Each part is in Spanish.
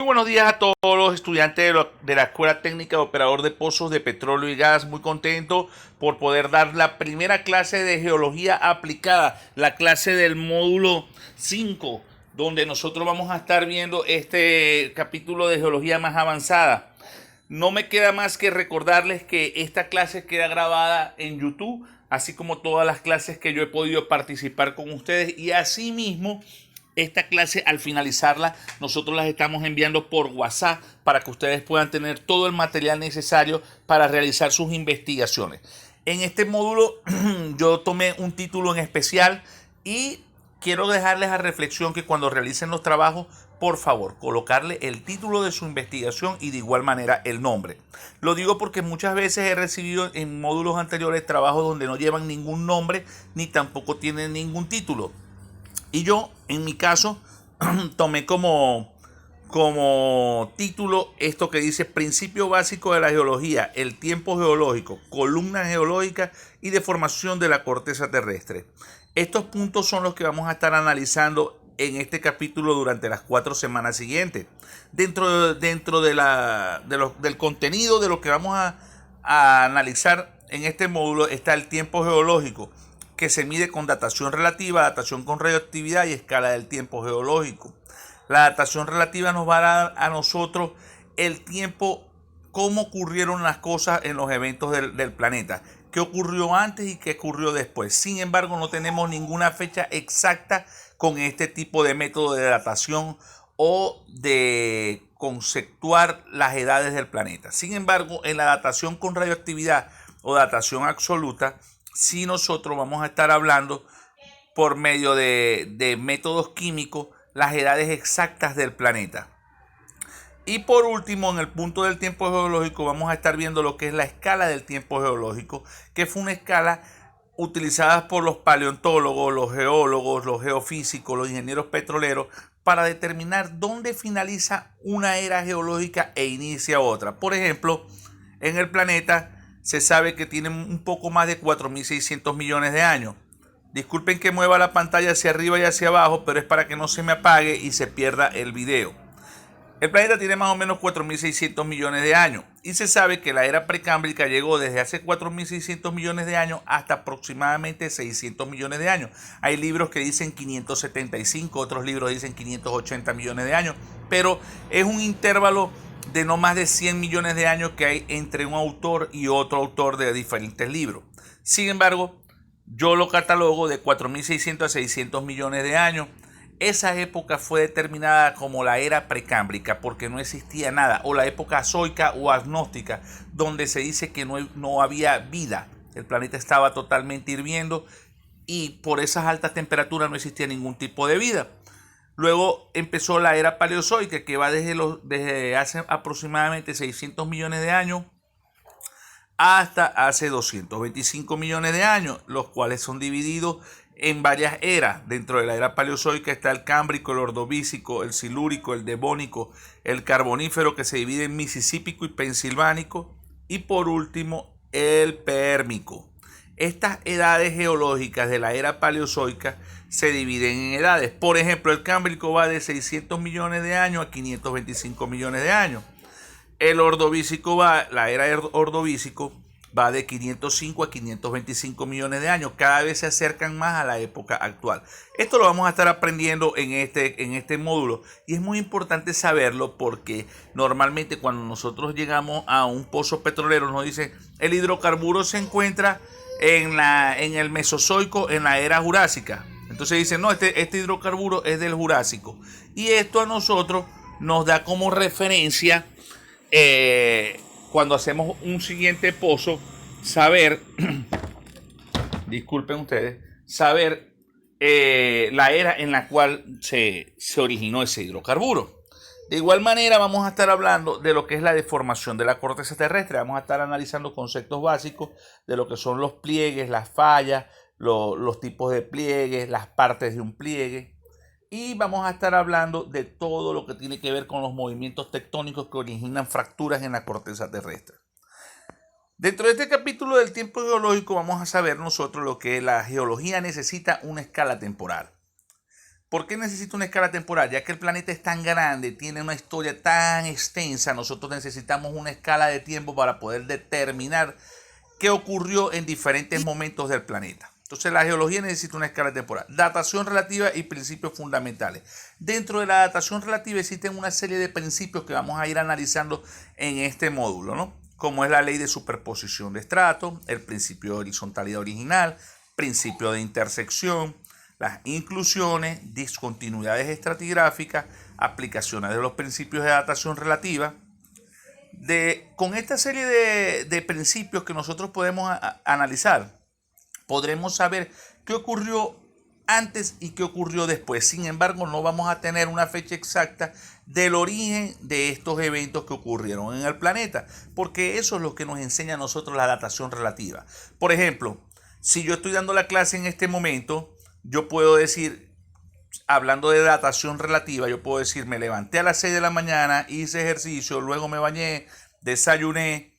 Muy buenos días a todos los estudiantes de la Escuela Técnica de Operador de Pozos de Petróleo y Gas. Muy contento por poder dar la primera clase de Geología Aplicada, la clase del módulo 5, donde nosotros vamos a estar viendo este capítulo de Geología más avanzada. No me queda más que recordarles que esta clase queda grabada en YouTube, así como todas las clases que yo he podido participar con ustedes, y asimismo esta clase, al finalizarla, nosotros las estamos enviando por WhatsApp para que ustedes puedan tener todo el material necesario para realizar sus investigaciones. En este módulo yo tomé un título en especial y quiero dejarles a reflexión que cuando realicen los trabajos, por favor, colocarle el título de su investigación y de igual manera el nombre. Lo digo porque muchas veces he recibido en módulos anteriores trabajos donde no llevan ningún nombre ni tampoco tienen ningún título. Y yo, en mi caso, tomé como título esto que dice Principio básico de la geología, el tiempo geológico, columnas geológicas y deformación de la corteza terrestre. Estos puntos son los que vamos a estar analizando en este capítulo durante las 4 semanas siguientes. Dentro del contenido de lo que vamos a analizar en este módulo está el tiempo geológico, que se mide con datación relativa, datación con radioactividad y escala del tiempo geológico. La datación relativa nos va a dar a nosotros el tiempo, cómo ocurrieron las cosas en los eventos del planeta, qué ocurrió antes y qué ocurrió después. Sin embargo, no tenemos ninguna fecha exacta con este tipo de método de datación o de conceptuar las edades del planeta. Sin embargo, en la datación con radioactividad o datación absoluta, si nosotros vamos a estar hablando por medio de métodos químicos las edades exactas del planeta. Y por último, en el punto del tiempo geológico vamos a estar viendo lo que es la escala del tiempo geológico, que fue una escala utilizada por los paleontólogos, los geólogos, los geofísicos, los ingenieros petroleros para determinar dónde finaliza una era geológica e inicia otra. Por ejemplo, en el planeta se sabe que tiene un poco más de 4.600 millones de años. Disculpen que mueva la pantalla hacia arriba y hacia abajo, pero es para que no se me apague y se pierda el video. El planeta tiene más o menos 4.600 millones de años y se sabe que la era precámbrica llegó desde hace 4.600 millones de años hasta aproximadamente 600 millones de años. Hay libros que dicen 575, otros libros dicen 580 millones de años, pero es un intervalo de no más de 100 millones de años que hay entre un autor y otro autor de diferentes libros. Sin embargo, yo lo catalogo de 4.600 a 600 millones de años. Esa época fue determinada como la era precámbrica porque no existía nada, o la época azoica o agnóstica, donde se dice que no había vida. El planeta estaba totalmente hirviendo y por esas altas temperaturas no existía ningún tipo de vida. Luego empezó la era paleozoica, que va desde hace aproximadamente 600 millones de años hasta hace 225 millones de años, los cuales son divididos en varias eras. Dentro de la era paleozoica está el cámbrico, el ordovícico, el silúrico, el devónico, el carbonífero, que se divide en misisípico y pensilvánico, y por último el pérmico. Estas edades geológicas de la era paleozoica se dividen en edades. Por ejemplo, el cámbrico va de 600 millones de años a 525 millones de años. La era ordovícico va de 505 a 525 millones de años. Cada vez se acercan más a la época actual. Esto lo vamos a estar aprendiendo en este módulo. Y es muy importante saberlo porque normalmente cuando nosotros llegamos a un pozo petrolero nos dicen el hidrocarburo se encuentra en el Mesozoico, en la era Jurásica. Entonces dicen, no, este hidrocarburo es del Jurásico. Y esto a nosotros nos da como referencia cuando hacemos un siguiente pozo, saber, disculpen ustedes, saber la era en la cual se originó ese hidrocarburo. De igual manera vamos a estar hablando de lo que es la deformación de la corteza terrestre. Vamos a estar analizando conceptos básicos de lo que son los pliegues, las fallas, los tipos de pliegues, las partes de un pliegue. Y vamos a estar hablando de todo lo que tiene que ver con los movimientos tectónicos que originan fracturas en la corteza terrestre. Dentro de este capítulo del tiempo geológico vamos a saber nosotros lo que la geología necesita una escala temporal. ¿Por qué necesita una escala temporal? Ya que el planeta es tan grande, tiene una historia tan extensa, nosotros necesitamos una escala de tiempo para poder determinar qué ocurrió en diferentes momentos del planeta. Entonces la geología necesita una escala temporal. Datación relativa y principios fundamentales. Dentro de la datación relativa existen una serie de principios que vamos a ir analizando en este módulo, ¿no? Como es la ley de superposición de estratos, el principio de horizontalidad original, principio de intersección, las inclusiones, discontinuidades estratigráficas, aplicaciones de los principios de datación relativa. Con esta serie de principios que nosotros podemos analizar, podremos saber qué ocurrió antes y qué ocurrió después. Sin embargo, no vamos a tener una fecha exacta del origen de estos eventos que ocurrieron en el planeta, porque eso es lo que nos enseña a nosotros la datación relativa. Por ejemplo, si yo estoy dando la clase en este momento, yo puedo decir, hablando de datación relativa, yo puedo decir, me levanté a las 6 de la mañana, hice ejercicio, luego me bañé, desayuné,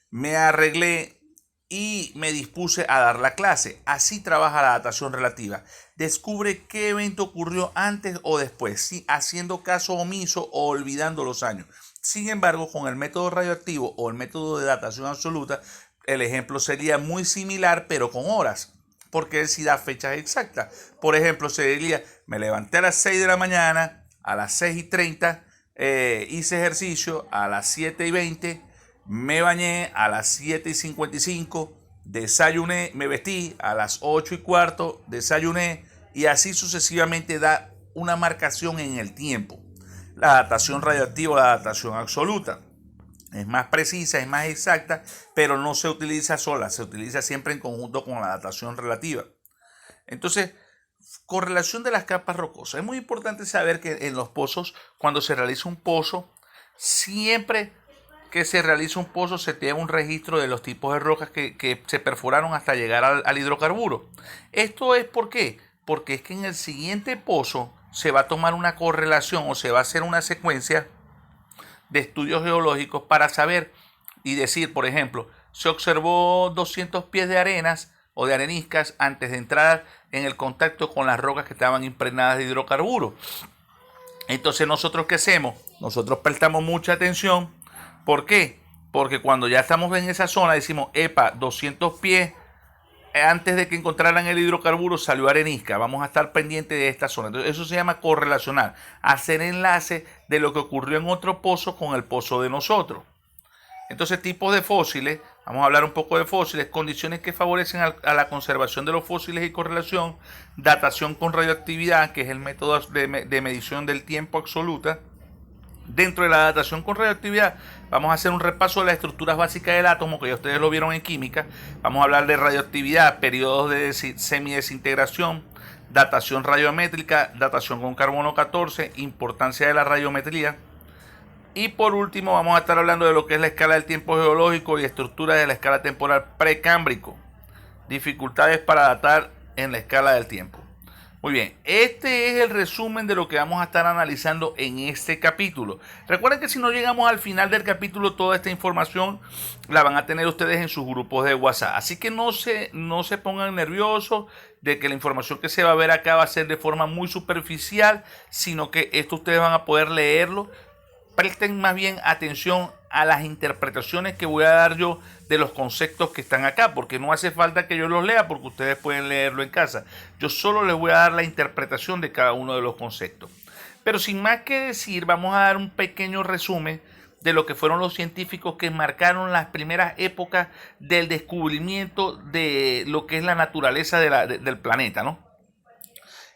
me arreglé y me dispuse a dar la clase. Así trabaja la datación relativa. Descubre qué evento ocurrió antes o después, ¿sí? Haciendo caso omiso o olvidando los años. Sin embargo, con el método radioactivo o el método de datación absoluta, el ejemplo sería muy similar, pero con horas, porque él sí da fechas exactas. Por ejemplo, se diría, me levanté a las 6 de la mañana, a las 6:30 hice ejercicio, a las 7:20 me bañé, a las 7:55 desayuné, me vestí, a las 8:15 desayuné, y así sucesivamente da una marcación en el tiempo. La datación radioactiva o la datación absoluta es más precisa, es más exacta, pero no se utiliza sola, se utiliza siempre en conjunto con la datación relativa. Entonces, con relación de las capas rocosas, es muy importante saber que en los pozos, cuando se realiza un pozo, siempre que se realiza un pozo se tiene un registro de los tipos de rocas que se perforaron hasta llegar al hidrocarburo. ¿Esto es por qué? Porque es que en el siguiente pozo se va a tomar una correlación o se va a hacer una secuencia de estudios geológicos para saber y decir, por ejemplo, se observó 200 pies de arenas o de areniscas antes de entrar en el contacto con las rocas que estaban impregnadas de hidrocarburos. Entonces, ¿nosotros qué hacemos? Nosotros prestamos mucha atención. ¿Por qué? Porque cuando ya estamos en esa zona decimos, epa, 200 pies antes de que encontraran el hidrocarburo salió arenisca, vamos a estar pendientes de esta zona. Entonces eso se llama correlacionar, hacer enlace de lo que ocurrió en otro pozo con el pozo de nosotros. Entonces, tipos de fósiles, vamos a hablar un poco de fósiles, condiciones que favorecen a la conservación de los fósiles y correlación, datación con radioactividad, que es el método de medición del tiempo absoluta. Dentro de la datación con radioactividad vamos a hacer un repaso de las estructuras básicas del átomo, que ya ustedes lo vieron en química. Vamos a hablar de radioactividad, periodos de semidesintegración, datación radiométrica, datación con carbono 14, importancia de la radiometría. Y por último vamos a estar hablando de lo que es la escala del tiempo geológico y estructuras de la escala temporal precámbrico. Dificultades para datar en la escala del tiempo. Muy bien, este es el resumen de lo que vamos a estar analizando en este capítulo. Recuerden que si no llegamos al final del capítulo, toda esta información la van a tener ustedes en sus grupos de WhatsApp. Así que no se pongan nerviosos de que la información que se va a ver acá va a ser de forma muy superficial, sino que esto ustedes van a poder leerlo. Presten más bien atención a las interpretaciones que voy a dar yo de los conceptos que están acá, porque no hace falta que yo los lea, porque ustedes pueden leerlo en casa. Yo solo les voy a dar la interpretación de cada uno de los conceptos. Pero sin más que decir, vamos a dar un pequeño resumen de lo que fueron los científicos que marcaron las primeras épocas del descubrimiento de lo que es la naturaleza del planeta, ¿no?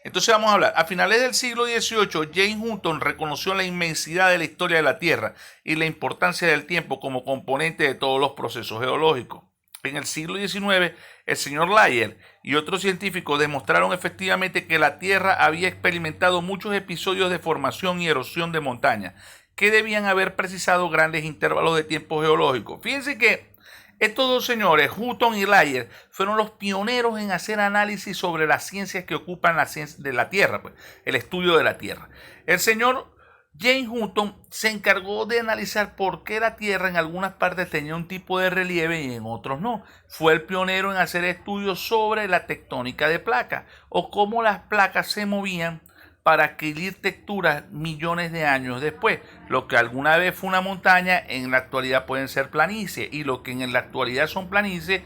Entonces vamos a hablar, a finales del siglo XVIII, James Hutton reconoció la inmensidad de la historia de la Tierra y la importancia del tiempo como componente de todos los procesos geológicos. En el siglo XIX, el señor Lyell y otros científicos demostraron efectivamente que la Tierra había experimentado muchos episodios de formación y erosión de montañas, que debían haber precisado grandes intervalos de tiempo geológico. Fíjense que estos dos señores, Hutton y Lyell, fueron los pioneros en hacer análisis sobre las ciencias que ocupan la ciencia de la Tierra, pues, el estudio de la Tierra. El señor James Hutton se encargó de analizar por qué la Tierra en algunas partes tenía un tipo de relieve y en otros no. Fue el pionero en hacer estudios sobre la tectónica de placas o cómo las placas se movían para adquirir texturas millones de años después. Lo que alguna vez fue una montaña, en la actualidad pueden ser planicies, y lo que en la actualidad son planicies,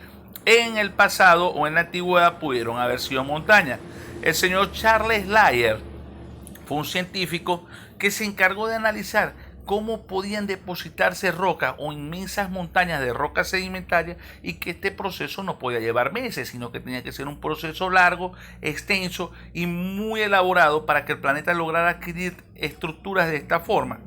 en el pasado o en la antigüedad pudieron haber sido montañas. El señor Charles Lyell fue un científico que se encargó de analizar cómo podían depositarse rocas o inmensas montañas de rocas sedimentarias, y que este proceso no podía llevar meses, sino que tenía que ser un proceso largo, extenso y muy elaborado para que el planeta lograra adquirir estructuras de esta forma.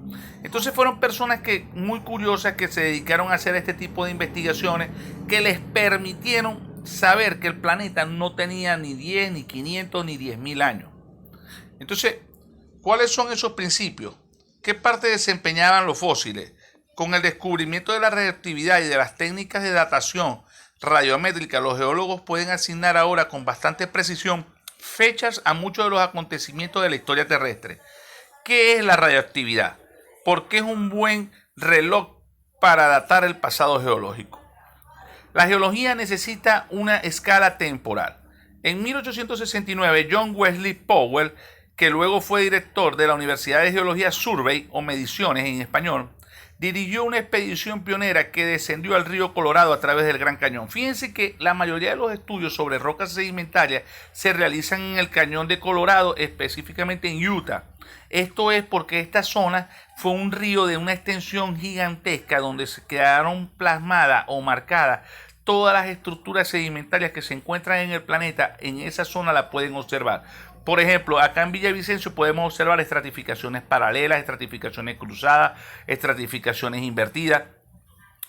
Entonces fueron personas muy curiosas, que se dedicaron a hacer este tipo de investigaciones, que les permitieron saber que el planeta no tenía ni 10, ni 500, ni 10.000 años. Entonces, ¿cuáles son esos principios? ¿Qué parte desempeñaban los fósiles? Con el descubrimiento de la radioactividad y de las técnicas de datación radiométrica, los geólogos pueden asignar ahora con bastante precisión fechas a muchos de los acontecimientos de la historia terrestre. ¿Qué es la radioactividad? ¿Por qué es un buen reloj para datar el pasado geológico? La geología necesita una escala temporal. En 1869, John Wesley Powell, que luego fue director de la Universidad de Geología Survey, o Mediciones en español, dirigió una expedición pionera que descendió al río Colorado a través del Gran Cañón. Fíjense que la mayoría de los estudios sobre rocas sedimentarias se realizan en el Cañón de Colorado, específicamente en Utah. Esto es porque esta zona fue un río de una extensión gigantesca, donde se quedaron plasmadas o marcadas todas las estructuras sedimentarias que se encuentran en el planeta. En esa zona la pueden observar. Por ejemplo, acá en Villavicencio podemos observar estratificaciones paralelas, estratificaciones cruzadas, estratificaciones invertidas,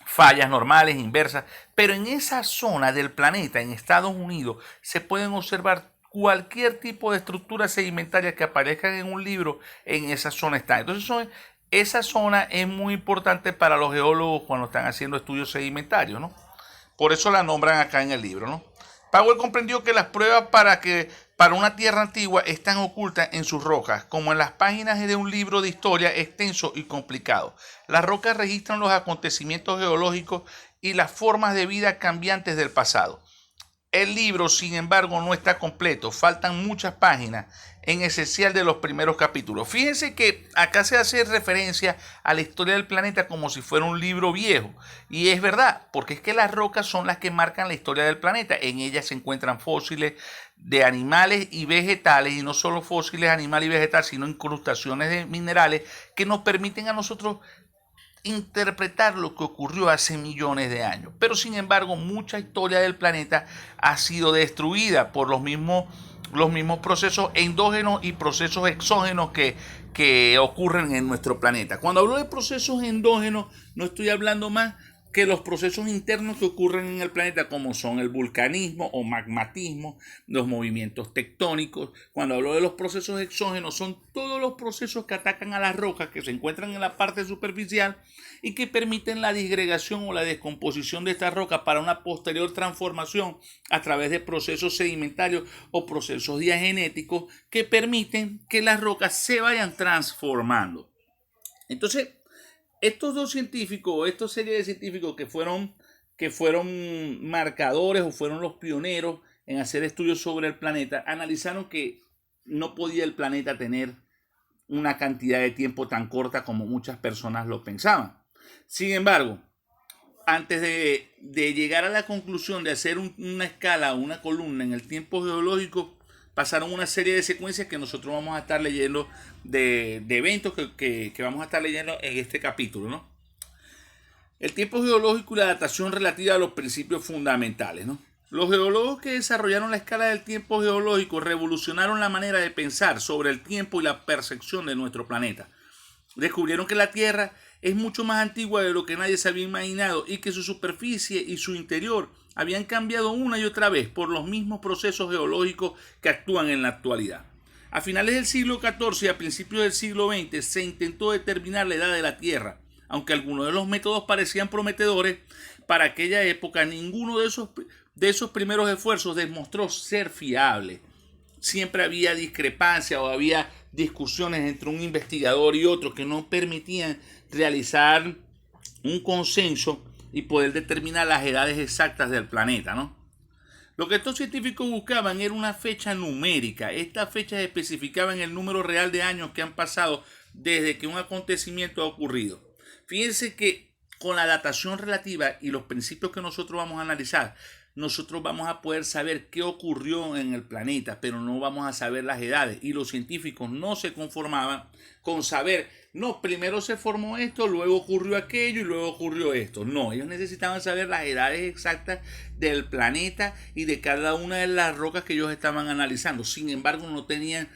fallas normales, inversas. Pero en esa zona del planeta, en Estados Unidos, se pueden observar cualquier tipo de estructura sedimentaria que aparezcan en un libro. En esa zona está. Entonces, esa zona es muy importante para los geólogos cuando están haciendo estudios sedimentarios, ¿no? Por eso la nombran acá en el libro, ¿no? Powell comprendió que las pruebas para una tierra antigua están ocultas en sus rocas, como en las páginas de un libro de historia extenso y complicado. Las rocas registran los acontecimientos geológicos y las formas de vida cambiantes del pasado. El libro, sin embargo, no está completo. Faltan muchas páginas, en esencial de los primeros capítulos. Fíjense que acá se hace referencia a la historia del planeta como si fuera un libro viejo. Y es verdad, porque es que las rocas son las que marcan la historia del planeta. En ellas se encuentran fósiles de animales y vegetales, y no solo fósiles, animales y vegetales, sino incrustaciones de minerales que nos permiten a nosotros interpretar lo que ocurrió hace millones de años. Pero sin embargo, mucha historia del planeta ha sido destruida por los mismos procesos endógenos y procesos exógenos que ocurren en nuestro planeta. Cuando hablo de procesos endógenos, no estoy hablando más que los procesos internos que ocurren en el planeta, como son el vulcanismo o magmatismo, los movimientos tectónicos. Cuando hablo de los procesos exógenos, son todos los procesos que atacan a las rocas que se encuentran en la parte superficial y que permiten la disgregación o la descomposición de estas rocas para una posterior transformación a través de procesos sedimentarios o procesos diagenéticos que permiten que las rocas se vayan transformando. Entonces, estos dos científicos, esta serie de científicos que fueron marcadores o fueron los pioneros en hacer estudios sobre el planeta, analizaron que no podía el planeta tener una cantidad de tiempo tan corta como muchas personas lo pensaban. Sin embargo, antes de llegar a la conclusión de hacer una escala o una columna en el tiempo geológico, pasaron una serie de secuencias que nosotros vamos a estar leyendo, de eventos que vamos a estar leyendo en este capítulo, ¿no? El tiempo geológico y la datación relativa a los principios fundamentales, ¿no? Los geólogos que desarrollaron la escala del tiempo geológico revolucionaron la manera de pensar sobre el tiempo y la percepción de nuestro planeta. Descubrieron que la Tierra es mucho más antigua de lo que nadie se había imaginado, y que su superficie y su interior habían cambiado una y otra vez por los mismos procesos geológicos que actúan en la actualidad. A finales del siglo XIV y a principios del siglo XX se intentó determinar la edad de la Tierra. Aunque algunos de los métodos parecían prometedores, para aquella época ninguno de esos primeros esfuerzos demostró ser fiable. Siempre había discrepancia o había discusiones entre un investigador y otro que no permitían realizar un consenso y poder determinar las edades exactas del planeta, ¿no? Lo que estos científicos buscaban era una fecha numérica. Estas fechas especificaban el número real de años que han pasado desde que un acontecimiento ha ocurrido. Fíjense que con la datación relativa y los principios que nosotros vamos a analizar, nosotros vamos a poder saber qué ocurrió en el planeta, pero no vamos a saber las edades. Y los científicos no se conformaban con saber, no, primero se formó esto, luego ocurrió aquello y luego ocurrió esto. No, ellos necesitaban saber las edades exactas del planeta y de cada una de las rocas que ellos estaban analizando. Sin embargo, no tenían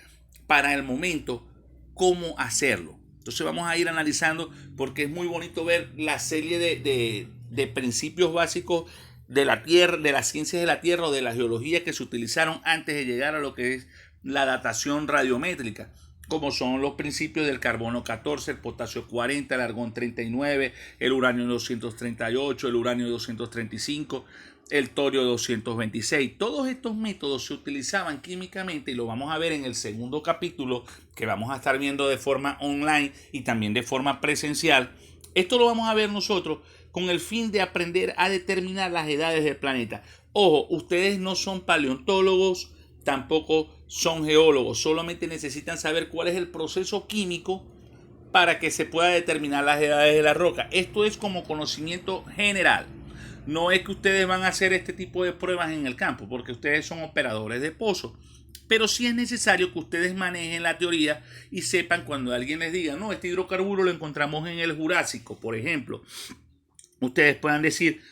para el momento cómo hacerlo. Entonces vamos a ir analizando, porque es muy bonito ver la serie de principios básicos de la Tierra, de las ciencias de la Tierra o de la geología que se utilizaron antes de llegar a lo que es la datación radiométrica, como son los principios del carbono 14, el potasio 40, el argón 39, el uranio 238, el uranio 235, el torio 226. Todos estos métodos se utilizaban químicamente y lo vamos a ver en el segundo capítulo que vamos a estar viendo de forma online y también de forma presencial. Esto lo vamos a ver nosotros con el fin de aprender a determinar las edades del planeta. Ojo, ustedes no son paleontólogos, tampoco son geólogos, solamente necesitan saber cuál es el proceso químico para que se pueda determinar las edades de la roca. Esto es como conocimiento general. No es que ustedes van a hacer este tipo de pruebas en el campo, porque ustedes son operadores de pozos. Pero sí es necesario que ustedes manejen la teoría y sepan cuando alguien les diga, no, este hidrocarburo lo encontramos en el Jurásico, por ejemplo. Ustedes puedan decir,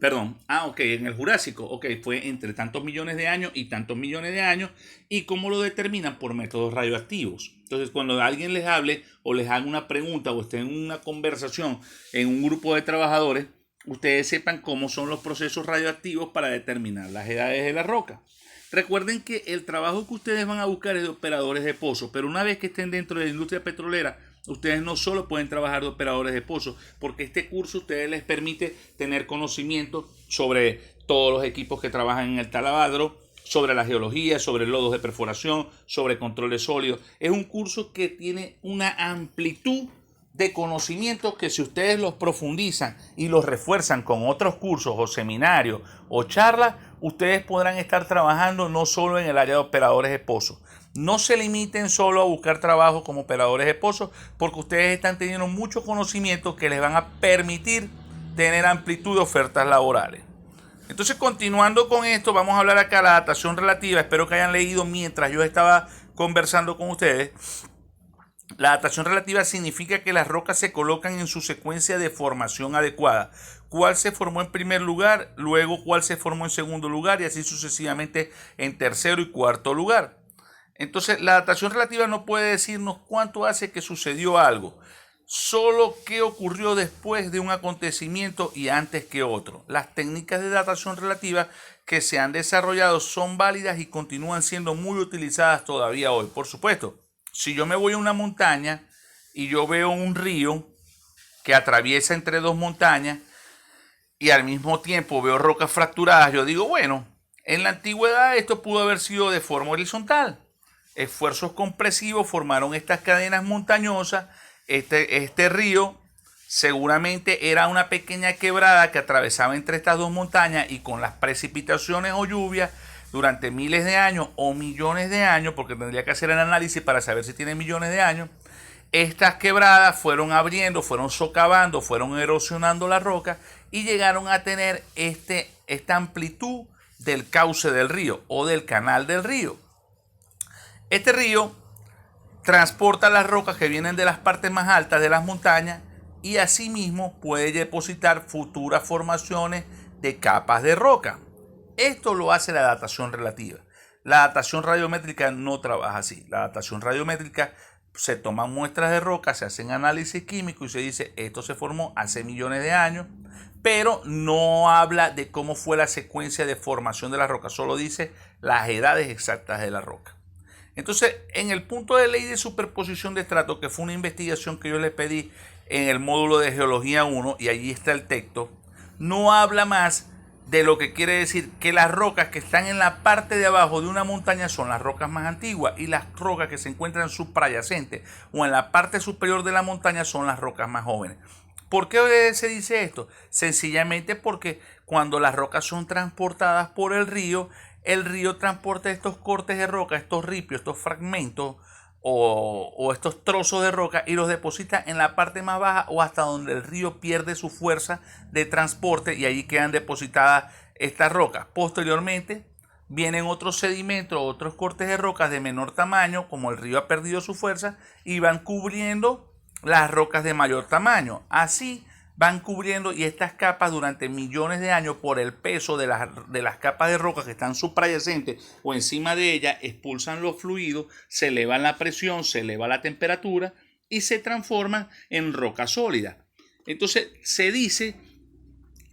perdón, en el Jurásico, fue entre tantos millones de años y tantos millones de años. ¿Y cómo lo determinan? Por métodos radioactivos. Entonces, cuando alguien les hable o les haga una pregunta o esté en una conversación en un grupo de trabajadores, ustedes sepan cómo son los procesos radioactivos para determinar las edades de la roca. Recuerden que el trabajo que ustedes van a buscar es de operadores de pozos, pero una vez que estén dentro de la industria petrolera, ustedes no solo pueden trabajar de operadores de pozos, porque este curso a ustedes les permite tener conocimiento sobre todos los equipos que trabajan en el taladro, sobre la geología, sobre lodos de perforación, sobre controles sólidos. Es un curso que tiene una amplitud de conocimientos que si ustedes los profundizan y los refuerzan con otros cursos o seminarios o charlas, ustedes podrán estar trabajando no solo en el área de operadores de pozos. No se limiten solo a buscar trabajo como operadores de pozos, porque ustedes están teniendo mucho conocimiento que les van a permitir tener amplitud de ofertas laborales. Entonces, continuando con esto, vamos a hablar acá de la datación relativa. Espero que hayan leído mientras yo estaba conversando con ustedes. La datación relativa significa que las rocas se colocan en su secuencia de formación adecuada. Cuál se formó en primer lugar, luego cuál se formó en segundo lugar y así sucesivamente en tercero y cuarto lugar. Entonces, la datación relativa no puede decirnos cuánto hace que sucedió algo, solo qué ocurrió después de un acontecimiento y antes que otro. Las técnicas de datación relativa que se han desarrollado son válidas y continúan siendo muy utilizadas todavía hoy. Por supuesto, si yo me voy a una montaña y yo veo un río que atraviesa entre dos montañas y al mismo tiempo veo rocas fracturadas, yo digo, bueno, en la antigüedad esto pudo haber sido de forma horizontal. Esfuerzos compresivos formaron estas cadenas montañosas. Este río seguramente era una pequeña quebrada que atravesaba entre estas dos montañas y con las precipitaciones o lluvias durante miles de años o millones de años, porque tendría que hacer el análisis para saber si tiene millones de años, estas quebradas fueron abriendo, fueron socavando, fueron erosionando la roca y llegaron a tener esta amplitud del cauce del río o del canal del río. Este río transporta las rocas que vienen de las partes más altas de las montañas y asimismo puede depositar futuras formaciones de capas de roca. Esto lo hace la datación relativa. La datación radiométrica no trabaja así. La datación radiométrica se toman muestras de roca, se hacen análisis químico y se dice esto se formó hace millones de años, pero no habla de cómo fue la secuencia de formación de la roca, solo dice las edades exactas de la roca. Entonces, en el punto de ley de superposición de estratos, que fue una investigación que yo le pedí en el módulo de Geología 1, y allí está el texto, no habla más de lo que quiere decir que las rocas que están en la parte de abajo de una montaña son las rocas más antiguas y las rocas que se encuentran subyacentes o en la parte superior de la montaña son las rocas más jóvenes. ¿Por qué se dice esto? Sencillamente porque cuando las rocas son transportadas por el río transporta estos cortes de roca, estos ripios, estos fragmentos o estos trozos de roca y los deposita en la parte más baja o hasta donde el río pierde su fuerza de transporte y allí quedan depositadas estas rocas. Posteriormente vienen otros sedimentos, otros cortes de rocas de menor tamaño, como el río ha perdido su fuerza, y van cubriendo las rocas de mayor tamaño. Así van cubriendo y estas capas durante millones de años por el peso de las capas de roca que están suprayacentes o encima de ellas expulsan los fluidos, se eleva la presión, se eleva la temperatura y se transforman en roca sólida. Entonces se dice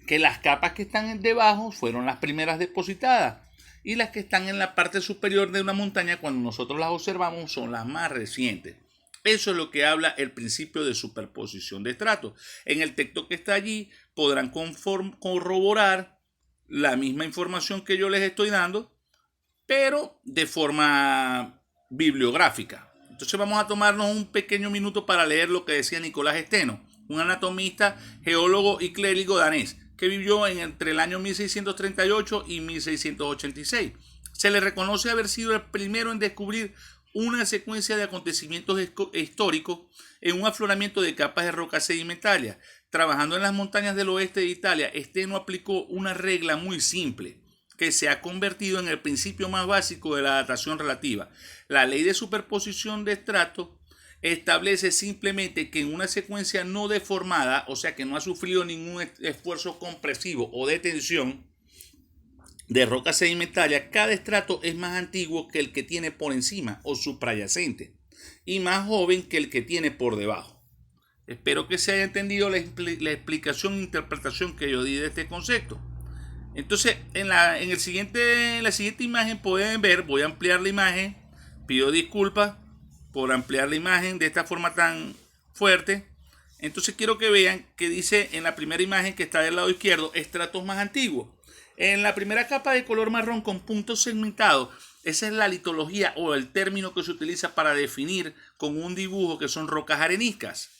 que las capas que están debajo fueron las primeras depositadas y las que están en la parte superior de una montaña cuando nosotros las observamos son las más recientes. Eso es lo que habla el principio de superposición de estratos. En el texto que está allí podrán corroborar la misma información que yo les estoy dando, pero de forma bibliográfica. Entonces vamos a tomarnos un pequeño minuto para leer lo que decía Nicolás Steno, un anatomista, geólogo y clérigo danés que vivió entre el año 1638 y 1686. Se le reconoce haber sido el primero en descubrir una secuencia de acontecimientos históricos en un afloramiento de capas de roca sedimentaria. Trabajando en las montañas del oeste de Italia, Steno aplicó una regla muy simple que se ha convertido en el principio más básico de la datación relativa. La ley de superposición de estratos establece simplemente que en una secuencia no deformada, o sea que no ha sufrido ningún esfuerzo compresivo o de tensión de roca sedimentaria, cada estrato es más antiguo que el que tiene por encima o suprayacente y más joven que el que tiene por debajo. Espero que se haya entendido la explicación e interpretación que yo di de este concepto. Entonces, en la siguiente imagen pueden ver, voy a ampliar la imagen, pido disculpas por ampliar la imagen de esta forma tan fuerte. Entonces quiero que vean que dice en la primera imagen que está del lado izquierdo, estratos más antiguos. En la primera capa de color marrón con puntos segmentados, esa es la litología o el término que se utiliza para definir con un dibujo que son rocas areniscas.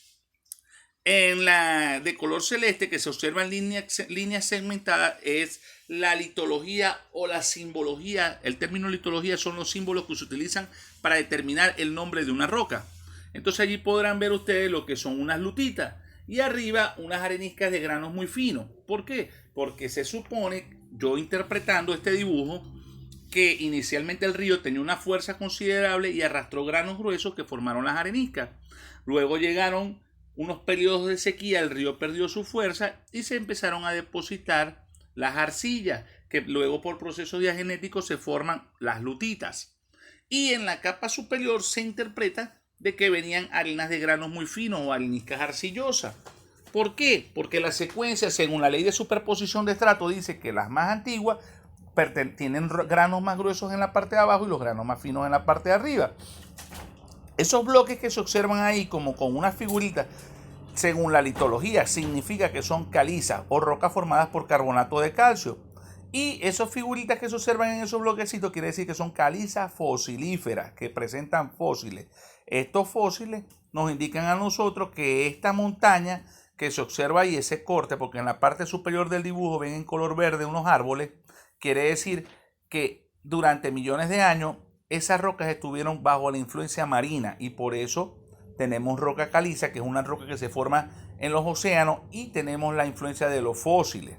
En la de color celeste que se observa en líneas segmentadas es la litología o la simbología. El término litología son los símbolos que se utilizan para determinar el nombre de una roca. Entonces allí podrán ver ustedes lo que son unas lutitas y arriba unas areniscas de granos muy finos. ¿Por qué? Porque se supone, yo interpretando este dibujo, que inicialmente el río tenía una fuerza considerable y arrastró granos gruesos que formaron las areniscas. Luego llegaron unos periodos de sequía, el río perdió su fuerza y se empezaron a depositar las arcillas, que luego por procesos diagenéticos se forman las lutitas. Y en la capa superior se interpreta de que venían arenas de granos muy finos o areniscas arcillosas. ¿Por qué? Porque la secuencia, según la ley de superposición de estrato, dice que las más antiguas tienen granos más gruesos en la parte de abajo y los granos más finos en la parte de arriba. Esos bloques que se observan ahí como con unas figuritas, según la litología, significa que son calizas o rocas formadas por carbonato de calcio. Y esas figuritas que se observan en esos bloquecitos quiere decir que son calizas fosilíferas, que presentan fósiles. Estos fósiles nos indican a nosotros que esta montaña que se observa ahí, ese corte, porque en la parte superior del dibujo ven en color verde unos árboles, quiere decir que durante millones de años esas rocas estuvieron bajo la influencia marina y por eso tenemos roca caliza, que es una roca que se forma en los océanos, y tenemos la influencia de los fósiles.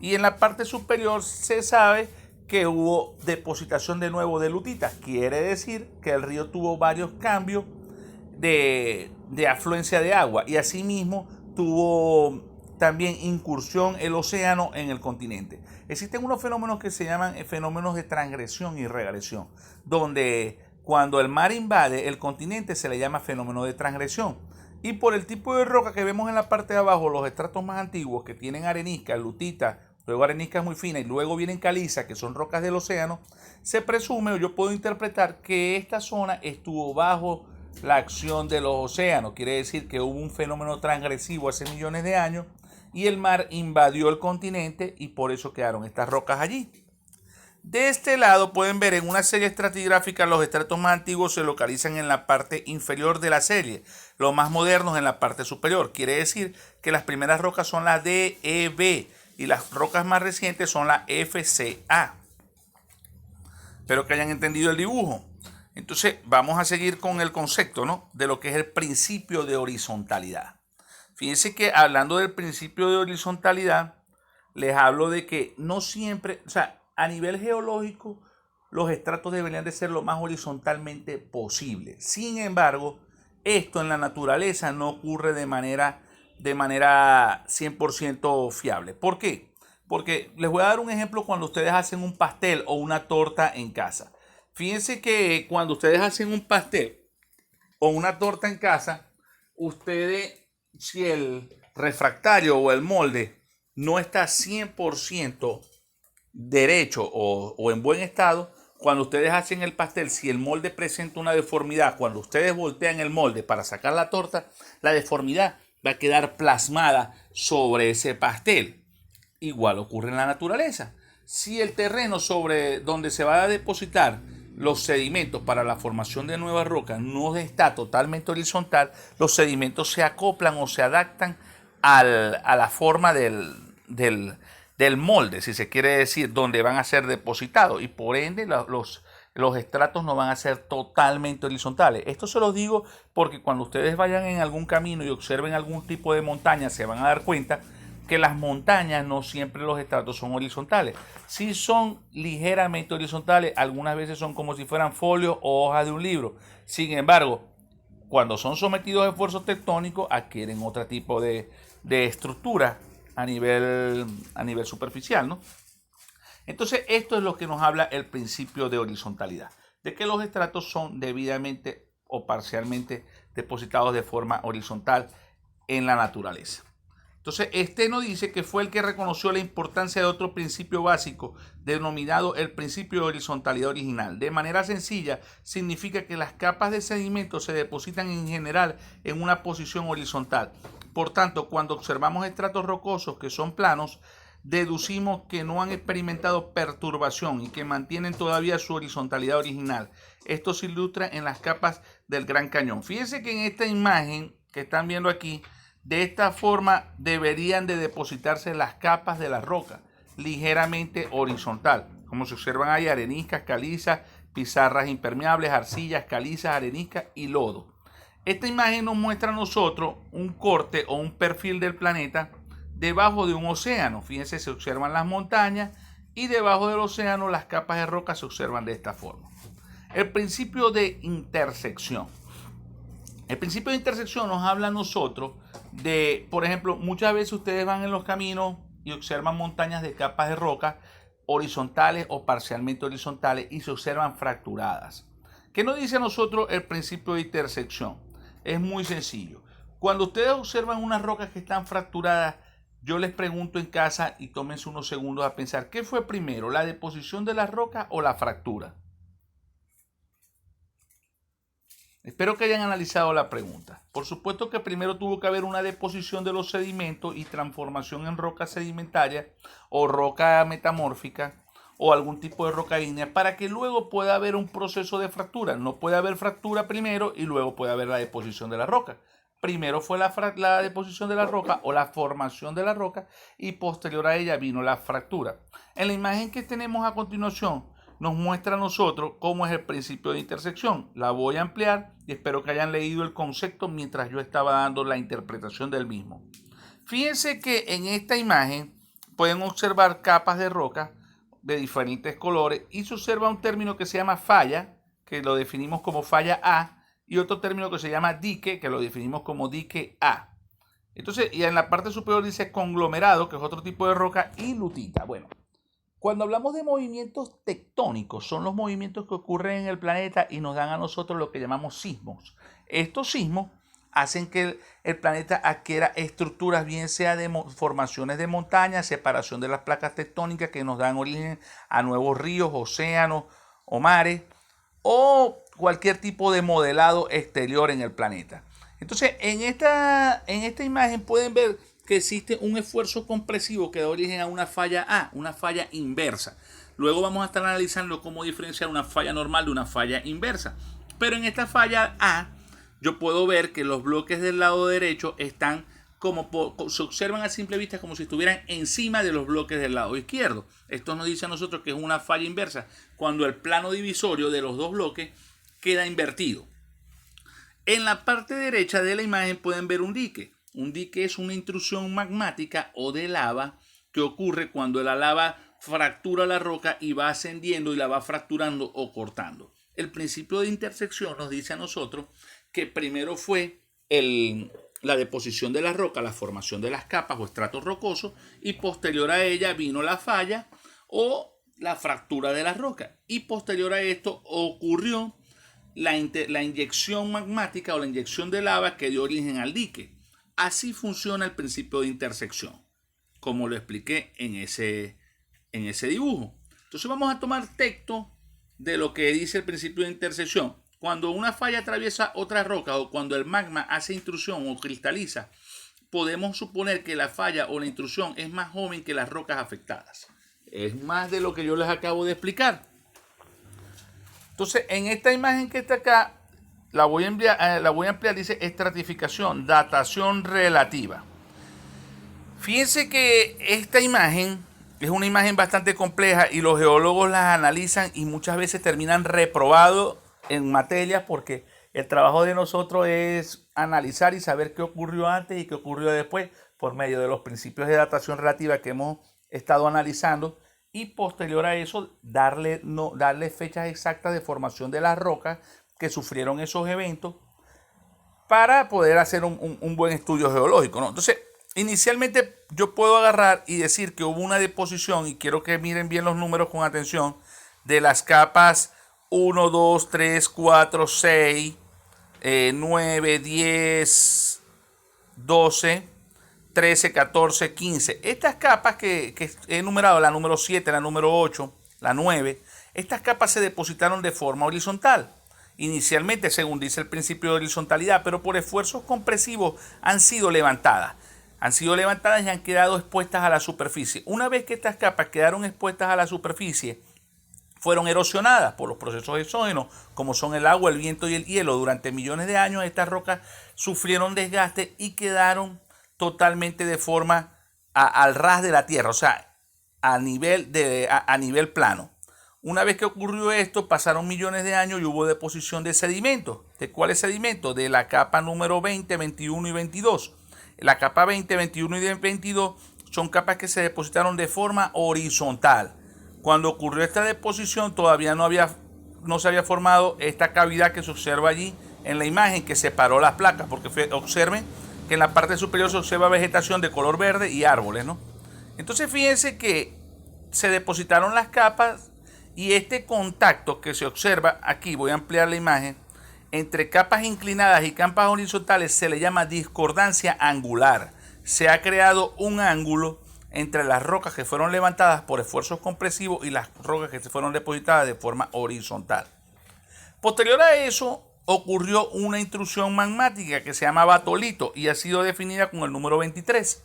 Y en la parte superior se sabe que hubo depositación de nuevo de lutitas. Quiere decir que el río tuvo varios cambios de afluencia de agua y asimismo tuvo también incursión el océano en el continente. Existen unos fenómenos que se llaman fenómenos de transgresión y regresión, donde cuando el mar invade el continente se le llama fenómeno de transgresión. Y por el tipo de roca que vemos en la parte de abajo, los estratos más antiguos que tienen areniscas, lutitas, luego areniscas muy finas y luego vienen calizas, que son rocas del océano, se presume o yo puedo interpretar que esta zona estuvo bajo la acción de los océanos. Quiere decir que hubo un fenómeno transgresivo hace millones de años y el mar invadió el continente y por eso quedaron estas rocas allí. De este lado pueden ver en una serie estratigráfica los estratos más antiguos se localizan en la parte inferior de la serie, los más modernos en la parte superior. Quiere decir que las primeras rocas son las DEB y las rocas más recientes son las FCA. Espero que hayan entendido el dibujo. Entonces vamos a seguir con el concepto, ¿no?, de lo que es el principio de horizontalidad. Fíjense que hablando del principio de horizontalidad, les hablo de que no siempre, o sea, a nivel geológico, los estratos deberían de ser lo más horizontalmente posible. Sin embargo, esto en la naturaleza no ocurre de manera 100% fiable. ¿Por qué? Porque les voy a dar un ejemplo cuando ustedes hacen un pastel o una torta en casa. Fíjense que cuando ustedes hacen un pastel o una torta en casa, ustedes, si el refractario o el molde no está 100% derecho o en buen estado, cuando ustedes hacen el pastel, si el molde presenta una deformidad, cuando ustedes voltean el molde para sacar la torta, la deformidad va a quedar plasmada sobre ese pastel. Igual ocurre en la naturaleza. Si el terreno sobre donde se va a depositar los sedimentos para la formación de nuevas rocas no está totalmente horizontal, los sedimentos se acoplan o se adaptan a la forma del molde, si se quiere decir, donde van a ser depositados, y por ende los estratos no van a ser totalmente horizontales. Esto se los digo porque cuando ustedes vayan en algún camino y observen algún tipo de montaña, se van a dar cuenta que las montañas no siempre los estratos son horizontales. Sí son ligeramente horizontales, algunas veces son como si fueran folios o hojas de un libro. Sin embargo, cuando son sometidos a esfuerzos tectónicos, adquieren otro tipo de estructura a nivel superficial, ¿no? Entonces, esto es lo que nos habla el principio de horizontalidad, de que los estratos son debidamente o parcialmente depositados de forma horizontal en la naturaleza. Entonces, este nos dice que fue el que reconoció la importancia de otro principio básico, denominado el principio de horizontalidad original. De manera sencilla, significa que las capas de sedimento se depositan en general en una posición horizontal. Por tanto, cuando observamos estratos rocosos que son planos, deducimos que no han experimentado perturbación y que mantienen todavía su horizontalidad original. Esto se ilustra en las capas del Gran Cañón. Fíjense que en esta imagen que están viendo aquí, de esta forma deberían de depositarse las capas de la roca, ligeramente horizontal. Como se observan ahí, areniscas, calizas, pizarras impermeables, arcillas, calizas, areniscas y lodo. Esta imagen nos muestra a nosotros un corte o un perfil del planeta debajo de un océano. Fíjense, se observan las montañas y debajo del océano las capas de roca se observan de esta forma. El principio de intersección. El principio de intersección nos habla a nosotros de, por ejemplo, muchas veces ustedes van en los caminos y observan montañas de capas de roca horizontales o parcialmente horizontales y se observan fracturadas. ¿Qué nos dice a nosotros el principio de intersección? Es muy sencillo. Cuando ustedes observan unas rocas que están fracturadas, yo les pregunto en casa y tómense unos segundos a pensar, ¿qué fue primero, la deposición de la roca o la fractura? Espero que hayan analizado la pregunta. Por supuesto que primero tuvo que haber una deposición de los sedimentos y transformación en roca sedimentaria o roca metamórfica o algún tipo de roca ígnea para que luego pueda haber un proceso de fractura. No puede haber fractura primero y luego puede haber la deposición de la roca. Primero fue la deposición de la roca o la formación de la roca y posterior a ella vino la fractura. En la imagen que tenemos a continuación nos muestra a nosotros cómo es el principio de intersección. La voy a ampliar y espero que hayan leído el concepto mientras yo estaba dando la interpretación del mismo. Fíjense que en esta imagen pueden observar capas de roca de diferentes colores y se observa un término que se llama falla, que lo definimos como falla A, y otro término que se llama dique, que lo definimos como dique A. Entonces, y en la parte superior dice conglomerado, que es otro tipo de roca, y lutita. Bueno, cuando hablamos de movimientos tectónicos, son los movimientos que ocurren en el planeta y nos dan a nosotros lo que llamamos sismos. Estos sismos hacen que el planeta adquiera estructuras, bien sea de formaciones de montañas, separación de las placas tectónicas que nos dan origen a nuevos ríos, océanos o mares, o cualquier tipo de modelado exterior en el planeta. Entonces, en esta imagen pueden ver que existe un esfuerzo compresivo que da origen a una falla A, una falla inversa. Luego vamos a estar analizando cómo diferenciar una falla normal de una falla inversa. Pero en esta falla A, yo puedo ver que los bloques del lado derecho están se observan a simple vista como si estuvieran encima de los bloques del lado izquierdo. Esto nos dice a nosotros que es una falla inversa cuando el plano divisorio de los dos bloques queda invertido. En la parte derecha de la imagen pueden ver un dique. Un dique es una intrusión magmática o de lava que ocurre cuando la lava fractura la roca y va ascendiendo y la va fracturando o cortando. El principio de intersección nos dice a nosotros que primero fue la deposición de la roca, la formación de las capas o estratos rocosos, y posterior a ella vino la falla o la fractura de la roca. Y posterior a esto ocurrió la inyección magmática o la inyección de lava que dio origen al dique. Así funciona el principio de intersección, como lo expliqué en ese dibujo. Entonces vamos a tomar texto de lo que dice el principio de intersección. Cuando una falla atraviesa otra roca o cuando el magma hace intrusión o cristaliza, podemos suponer que la falla o la intrusión es más joven que las rocas afectadas. Es más de lo que yo les acabo de explicar. Entonces, en esta imagen que está acá, la voy a ampliar, dice estratificación, datación relativa. Fíjense que esta imagen es una imagen bastante compleja y los geólogos las analizan y muchas veces terminan reprobados en materias porque el trabajo de nosotros es analizar y saber qué ocurrió antes y qué ocurrió después por medio de los principios de datación relativa que hemos estado analizando y posterior a eso darle fechas exactas de formación de las rocas que sufrieron esos eventos para poder hacer un buen estudio geológico, ¿no? Entonces, inicialmente yo puedo agarrar y decir que hubo una deposición, y quiero que miren bien los números con atención, de las capas 1, 2, 3, 4, 6, 9, 10, 12, 13, 14, 15. Estas capas que he enumerado, la número 7, la número 8, la 9, estas capas se depositaron de forma horizontal. Inicialmente, según dice el principio de horizontalidad, pero por esfuerzos compresivos han sido levantadas. Han sido levantadas y han quedado expuestas a la superficie. Una vez que estas capas quedaron expuestas a la superficie, fueron erosionadas por los procesos exógenos, como son el agua, el viento y el hielo. Durante millones de años estas rocas sufrieron desgaste y quedaron totalmente de forma al ras de la tierra, o sea, a nivel plano. Una vez que ocurrió esto, pasaron millones de años y hubo deposición de sedimentos. ¿De cuáles sedimentos? De la capa número 20, 21 y 22. La capa 20, 21 y 22 son capas que se depositaron de forma horizontal. Cuando ocurrió esta deposición todavía no se había formado esta cavidad que se observa allí en la imagen que separó las placas, porque observen que en la parte superior se observa vegetación de color verde y árboles, ¿no? Entonces fíjense que se depositaron las capas y este contacto que se observa aquí, voy a ampliar la imagen, entre capas inclinadas y capas horizontales se le llama discordancia angular. Se ha creado un ángulo entre las rocas que fueron levantadas por esfuerzos compresivos y las rocas que se fueron depositadas de forma horizontal. Posterior a eso ocurrió una intrusión magmática que se llama batolito y ha sido definida con el número 23.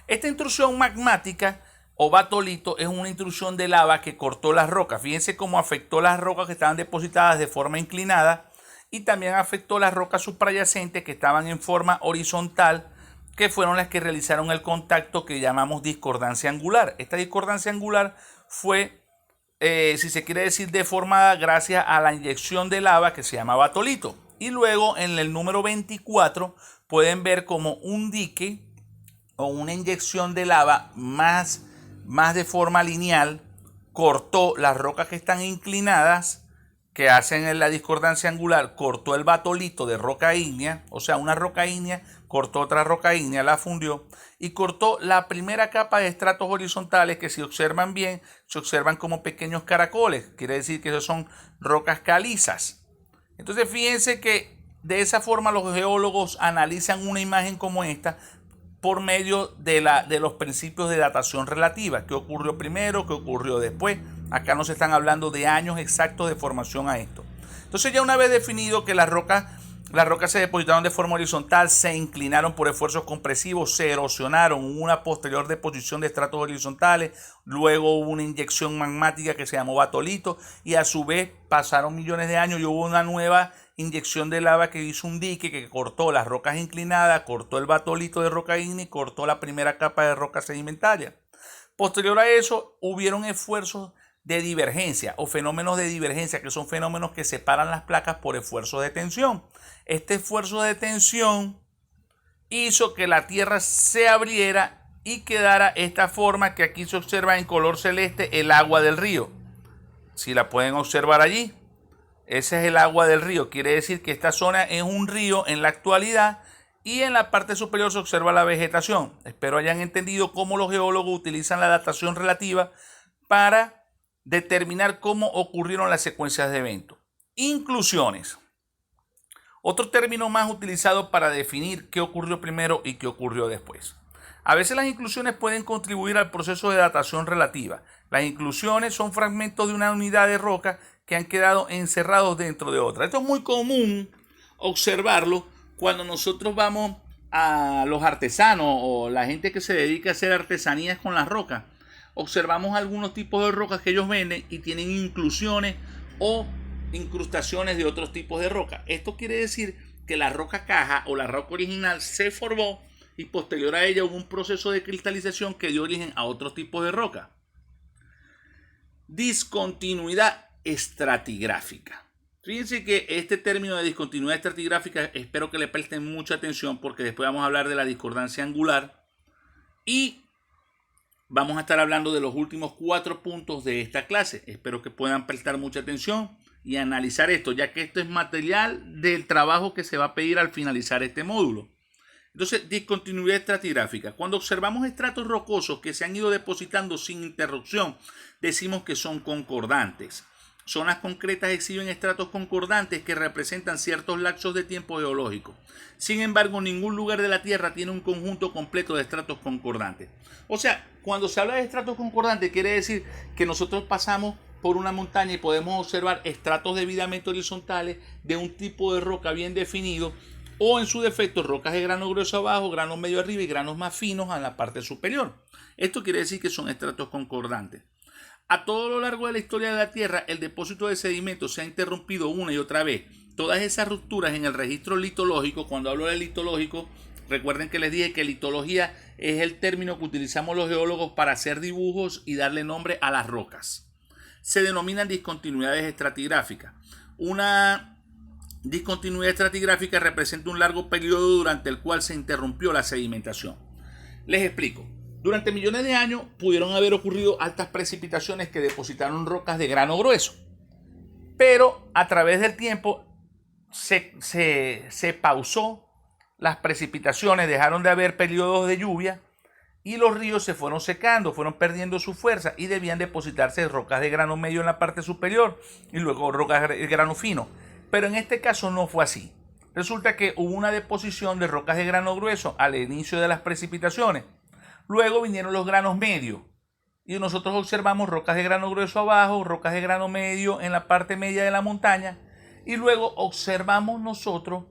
Esta intrusión magmática o batolito es una intrusión de lava que cortó las rocas. Fíjense cómo afectó las rocas que estaban depositadas de forma inclinada y también afectó las rocas suprayacentes que estaban en forma horizontal, que fueron las que realizaron el contacto que llamamos discordancia angular. Esta discordancia angular fue, si se quiere decir, deformada gracias a la inyección de lava que se llama batolito. Y luego en el número 24 pueden ver como un dique o una inyección de lava más de forma lineal cortó las rocas que están inclinadas, que hacen en la discordancia angular, cortó el batolito de roca ígnea, o sea, una roca ígnea cortó otra roca ígnea, la fundió y cortó la primera capa de estratos horizontales que, si observan bien, se observan como pequeños caracoles. Quiere decir que esas son rocas calizas. Entonces fíjense que de esa forma los geólogos analizan una imagen como esta por medio de los principios de datación relativa. ¿Qué ocurrió primero? ¿Qué ocurrió después? Acá no se están hablando de años exactos de formación a esto. Entonces, ya una vez definido que las rocas Las rocas se depositaron de forma horizontal, se inclinaron por esfuerzos compresivos, se erosionaron, hubo una posterior deposición de estratos horizontales, luego hubo una inyección magmática que se llamó batolito y a su vez pasaron millones de años y hubo una nueva inyección de lava que hizo un dique que cortó las rocas inclinadas, cortó el batolito de roca ígnea y cortó la primera capa de roca sedimentaria. Posterior a eso, hubieron esfuerzos de divergencia o fenómenos de divergencia, que son fenómenos que separan las placas por esfuerzos de tensión. Este esfuerzo de tensión hizo que la Tierra se abriera y quedara esta forma que aquí se observa en color celeste, el agua del río. Si la pueden observar allí, ese es el agua del río. Quiere decir que esta zona es un río en la actualidad y en la parte superior se observa la vegetación. Espero hayan entendido cómo los geólogos utilizan la datación relativa para determinar cómo ocurrieron las secuencias de eventos. Inclusiones. Otro término más utilizado para definir qué ocurrió primero y qué ocurrió después. A veces las inclusiones pueden contribuir al proceso de datación relativa. Las inclusiones son fragmentos de una unidad de roca que han quedado encerrados dentro de otra. Esto es muy común observarlo cuando nosotros vamos a los artesanos o la gente que se dedica a hacer artesanías con las rocas. Observamos algunos tipos de rocas que ellos venden y tienen inclusiones o incrustaciones de otros tipos de roca. Esto quiere decir que la roca caja o la roca original se formó y posterior a ella hubo un proceso de cristalización que dio origen a otros tipos de roca. Discontinuidad estratigráfica. Fíjense que este término de discontinuidad estratigráfica espero que le presten mucha atención porque después vamos a hablar de la discordancia angular y vamos a estar hablando de los últimos 4 puntos de esta clase. Espero que puedan prestar mucha atención y analizar esto, ya que esto es material del trabajo que se va a pedir al finalizar este módulo. Entonces, discontinuidad estratigráfica. Cuando observamos estratos rocosos que se han ido depositando sin interrupción, decimos que son concordantes. Zonas concretas exhiben estratos concordantes que representan ciertos lapsos de tiempo geológico. Sin embargo, ningún lugar de la Tierra tiene un conjunto completo de estratos concordantes. O sea, cuando se habla de estratos concordantes, quiere decir que nosotros pasamos por una montaña y podemos observar estratos debidamente horizontales de un tipo de roca bien definido o en su defecto rocas de grano grueso abajo, grano medio arriba y granos más finos en la parte superior. Esto quiere decir que son estratos concordantes. A todo lo largo de la historia de la Tierra, el depósito de sedimentos se ha interrumpido una y otra vez. Todas esas rupturas en el registro litológico, cuando hablo de litológico, recuerden que les dije que litología es el término que utilizamos los geólogos para hacer dibujos y darle nombre a las rocas. Se denominan discontinuidades estratigráficas. Una discontinuidad estratigráfica representa un largo periodo durante el cual se interrumpió la sedimentación. Les explico. Durante millones de años pudieron haber ocurrido altas precipitaciones que depositaron rocas de grano grueso, pero a través del tiempo se pausó las precipitaciones, dejaron de haber periodos de lluvia y los ríos se fueron secando, fueron perdiendo su fuerza y debían depositarse rocas de grano medio en la parte superior y luego rocas de grano fino. Pero en este caso no fue así. Resulta que hubo una deposición de rocas de grano grueso al inicio de las precipitaciones. Luego vinieron los granos medios y nosotros observamos rocas de grano grueso abajo, rocas de grano medio en la parte media de la montaña y luego observamos nosotros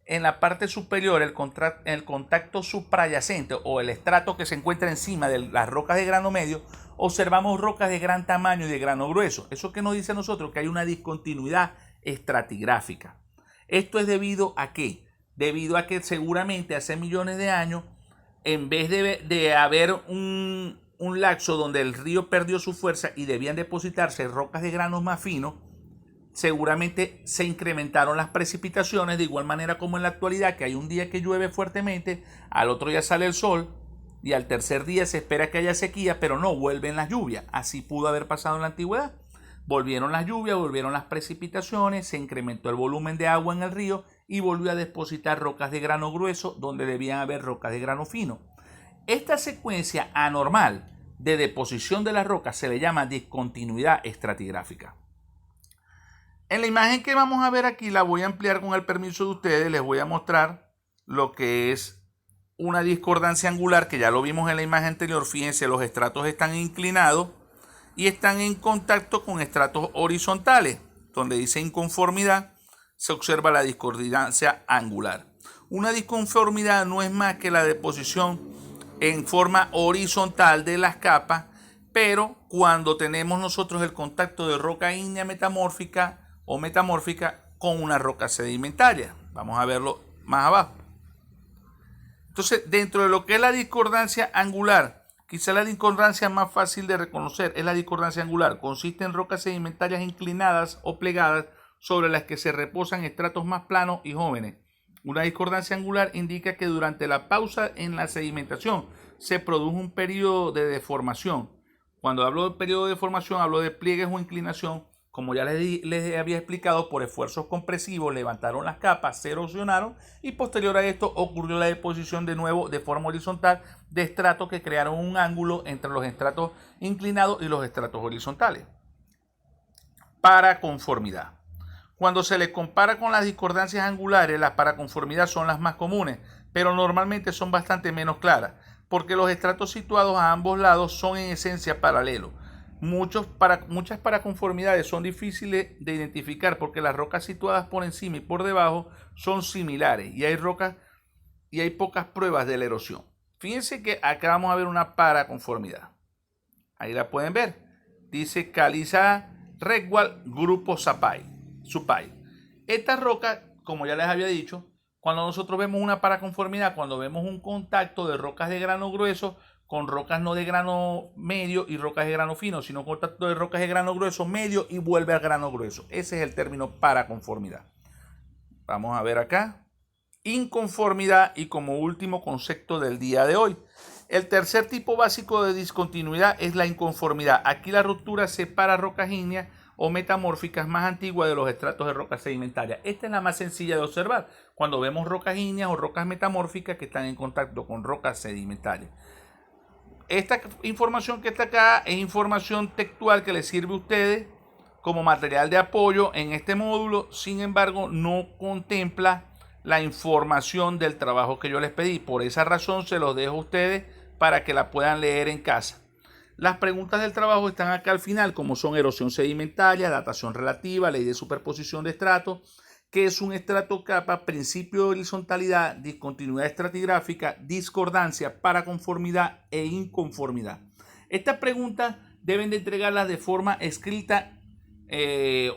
en la parte superior el contacto suprayacente o el estrato que se encuentra encima de las rocas de grano medio, observamos rocas de gran tamaño y de grano grueso. ¿Eso qué nos dice a nosotros? Que hay una discontinuidad estratigráfica. ¿Esto es debido a qué? Debido a que seguramente hace millones de años, en vez de haber un lapso donde el río perdió su fuerza y debían depositarse rocas de granos más finos, seguramente se incrementaron las precipitaciones de igual manera como en la actualidad, que hay un día que llueve fuertemente, al otro día sale el sol y al tercer día se espera que haya sequía, pero no vuelven las lluvias. Así pudo haber pasado en la antigüedad. Volvieron las lluvias, volvieron las precipitaciones, se incrementó el volumen de agua en el río y volvió a depositar rocas de grano grueso donde debían haber rocas de grano fino. Esta secuencia anormal de deposición de las rocas se le llama discontinuidad estratigráfica. En la imagen que vamos a ver aquí, la voy a ampliar con el permiso de ustedes, les voy a mostrar lo que es una discordancia angular, que ya lo vimos en la imagen anterior. Fíjense, los estratos están inclinados y están en contacto con estratos horizontales, donde dice inconformidad, se observa la discordancia angular. Una disconformidad no es más que la deposición en forma horizontal de las capas, pero cuando tenemos nosotros el contacto de roca ígnea metamórfica o metamórfica con una roca sedimentaria. Vamos a verlo más abajo. Entonces, dentro de lo que es la discordancia angular, quizá la discordancia más fácil de reconocer es la discordancia angular. Consiste en rocas sedimentarias inclinadas o plegadas sobre las que se reposan estratos más planos y jóvenes. Una discordancia angular indica que durante la pausa en la sedimentación se produjo un periodo de deformación. Cuando hablo de periodo de deformación, hablo de pliegues o inclinación. Como ya les había explicado, por esfuerzos compresivos levantaron las capas, se erosionaron y posterior a esto ocurrió la deposición de nuevo de forma horizontal de estratos que crearon un ángulo entre los estratos inclinados y los estratos horizontales. Paraconformidad. Cuando se le compara con las discordancias angulares, las paraconformidades son las más comunes, pero normalmente son bastante menos claras, porque los estratos situados a ambos lados son en esencia paralelos. Muchas paraconformidades son difíciles de identificar porque las rocas situadas por encima y por debajo son similares y hay pocas pruebas de la erosión. Fíjense que acá vamos a ver una paraconformidad. Ahí la pueden ver. Dice caliza Redwall Grupo Supay. Esta roca, como ya les había dicho, cuando nosotros vemos una paraconformidad, cuando vemos un contacto de rocas de grano grueso con rocas no de grano medio y rocas de grano fino, sino contacto de rocas de grano grueso medio y vuelve al grano grueso. Ese es el término paraconformidad. Vamos a ver acá. Inconformidad y como último concepto del día de hoy. El tercer tipo básico de discontinuidad es la inconformidad. Aquí la ruptura separa rocas ígneas o metamórficas más antiguas de los estratos de rocas sedimentarias. Esta es la más sencilla de observar cuando vemos rocas ígneas o rocas metamórficas que están en contacto con rocas sedimentarias. Esta información que está acá es información textual que les sirve a ustedes como material de apoyo en este módulo. Sin embargo, no contempla la información del trabajo que yo les pedí. Por esa razón se los dejo a ustedes para que la puedan leer en casa. Las preguntas del trabajo están acá al final, como son erosión sedimentaria, datación relativa, ley de superposición de estratos, qué es un estrato capa, principio de horizontalidad, discontinuidad estratigráfica, discordancia, paraconformidad e inconformidad. Estas preguntas deben de entregarlas de forma escrita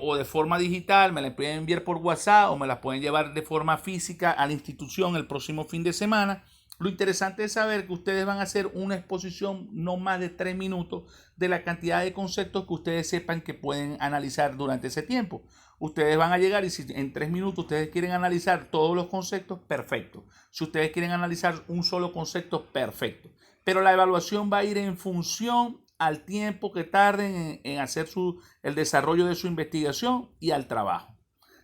o de forma digital. Me las pueden enviar por WhatsApp o me las pueden llevar de forma física a la institución el próximo fin de semana. Lo interesante es saber que ustedes van a hacer una exposición no más de 3 minutos de la cantidad de conceptos que ustedes sepan que pueden analizar durante ese tiempo. Ustedes van a llegar y si en 3 minutos ustedes quieren analizar todos los conceptos, perfecto. Si ustedes quieren analizar un solo concepto, perfecto. Pero la evaluación va a ir en función al tiempo que tarden en hacer el desarrollo de su investigación y al trabajo.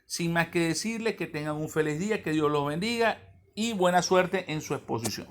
Sin más que decirles que tengan un feliz día, que Dios los bendiga y buena suerte en su exposición.